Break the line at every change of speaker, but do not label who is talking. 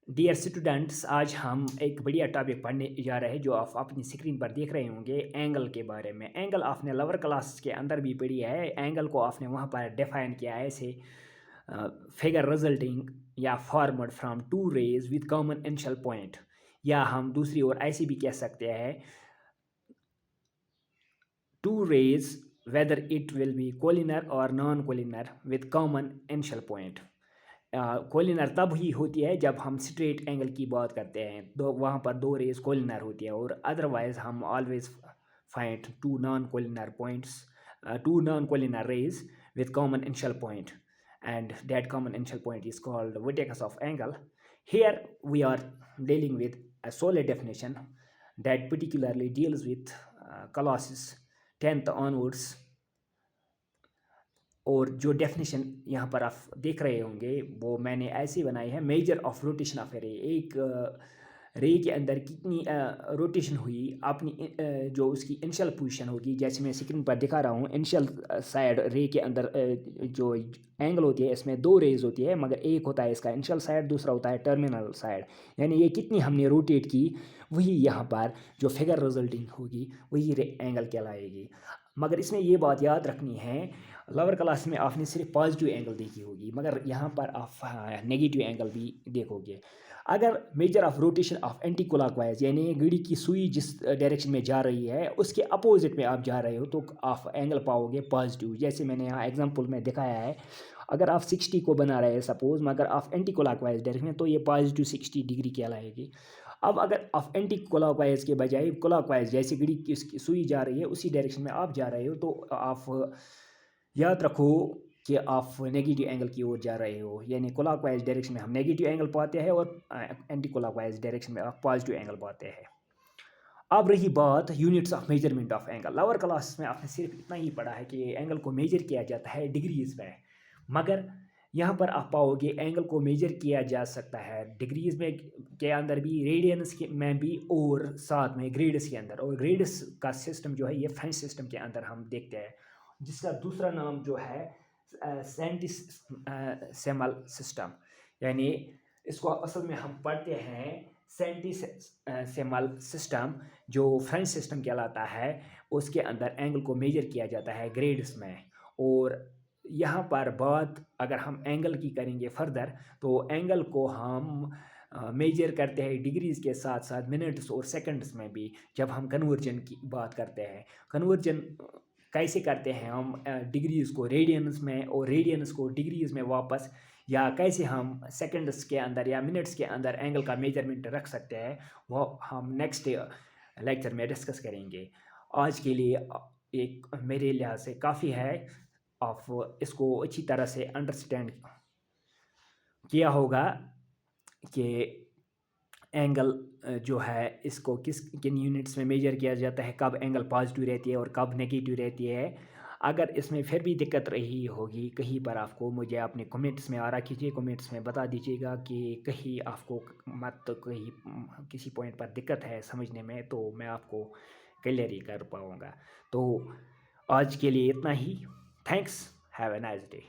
Dear students, आज हम एक बढ़िया टॉपिक पढ़ने जा रहे हैं जो आप अपनी स्क्रीन पर देख रहे होंगे, एंगल के बारे में। एंगल आपने लोअर क्लास के अंदर भी पढ़ी है। एंगल को आपने वहाँ पर डिफाइन किया है ऐसे: फिगर रिजल्टिंग या formed from two rays with common initial point, या हम दूसरी ओर ऐसी भी कह सकते हैं, two rays whether it will be collinear और non collinear with common initial point. Collinear तब ही होती है जब हम स्ट्रेट एंगल की बात करते हैं, तो वहाँ पर दो रेज कोलिनर होती है, और अदरवाइज हम always find two non collinear rays with common initial point, and that common initial point is called vertex of angle. Here we are dealing with a solid definition that particularly deals with classes 10th onwards. और जो definition यहाँ पर आप देख रहे होंगे वो मैंने ऐसी बनाई है: मेजर ऑफ रोटेशन ऑफ ए रे। एक रे के अंदर कितनी रोटेशन हुई, अपनी जो उसकी इनिशियल पोजीशन होगी, जैसे मैं स्क्रीन पर दिखा रहा हूँ। इनिशियल साइड रे के अंदर जो एंगल होती है, इसमें दो रेज होती है, मगर एक होता है इसका इनिशियल साइड, दूसरा होता है टर्मिनल साइड। यानी ये कितनी हमने रोटेट की, वही यहाँ पर जो फिगर रिजल्टिंग होगी वही एंगल कहलाएगी। मगर इसमें ये बात याद रखनी है, लोअर क्लास में आपने सिर्फ पॉजिटिव एंगल देखी होगी, मगर यहाँ पर आप नेगेटिव एंगल भी देखोगे। अगर measure of rotation of anti clockwise, यानी घड़ी की सुई जिस डायरेक्शन में जा रही है उसके अपोजिट में आप जा रहे हो, तो आप एंगल पाओगे पॉजिटिव। जैसे मैंने यहाँ एग्जांपल में दिखाया है, अगर आप 60 को बना रहे हैं सपोज, मगर आप एंटी क्लॉकवाइज डायरेक्शन में, तो ये पॉजिटिव 60 डिग्री कहलाएगी। अब अगर आप एंटी क्लॉकवाइज के बजाय क्लॉकवाइज, जैसे घड़ी की सुई जा रही है उसी डायरेक्शन में आप जा रहे हो, तो आप याद रखो कि आप नेगेटिव एंगल की ओर जा रहे हो। यानी क्लॉकवाइज डायरेक्शन में हम नेगेटिव एंगल पाते हैं, और एंटी क्लॉकवाइज डायरेक्शन में आप पॉजिटिव एंगल पाते हैं। अब रही बात units of measurement of angle. Lower class में आपने सिर्फ इतना ही पढ़ा है कि एंगल को मेजर किया जाता है डिग्रीज में, मगर यहाँ पर आप पाओगे एंगल को मेजर किया जा सकता है डिग्रीज में के अंदर भी, रेडियंस में भी, और साथ में ग्रेड्स के अंदर। और ग्रेड्स का सिस्टम जो है ये फ्रेंच सिस्टम के अंदर हम देखते हैं, जिसका दूसरा नाम जो है सेंटिसिमल सिस्टम। यानी इसको असल में हम पढ़ते हैं सेंटिसिमल सिस्टम, जो फ्रेंच सिस्टम कहलाता है। उसके अंदर एंगल को मेजर किया जाता है ग्रेड्स में। और यहाँ पर बात अगर हम एंगल की करेंगे फर्दर, तो एंगल को हम मेजर करते हैं डिग्रीज के साथ साथ मिनट्स और सेकंड्स में भी, जब हम कन्वर्जन की बात करते हैं। कन्वर्जन कैसे करते हैं हम डिग्रीज को रेडियंस में और रेडियंस को डिग्रीज में वापस, या कैसे हम सेकंड्स के अंदर या मिनट्स के अंदर एंगल का मेजरमेंट रख सकते हैं, वो हम नेक्स्ट लेक्चर में डिस्कस करेंगे। आज के लिए एक मेरे लिहाज से काफ़ी है। आप इसको अच्छी तरह से अंडरस्टैंड किया होगा कि एंगल जो है इसको किन यूनिट्स में मेजर किया जाता है, कब एंगल पॉजिटिव रहती है और कब नेगेटिव रहती है। अगर इसमें फिर भी दिक्कत रही होगी कहीं पर, आपको मुझे अपने कमेंट्स में आरा कीजिए, कमेंट्स में बता दीजिएगा कि कहीं आपको कहीं किसी पॉइंट पर दिक्कत है समझने में, तो मैं आपको क्लियर ही कर पाऊँगा। तो आज के लिए इतना ही। Thanks, have a nice day.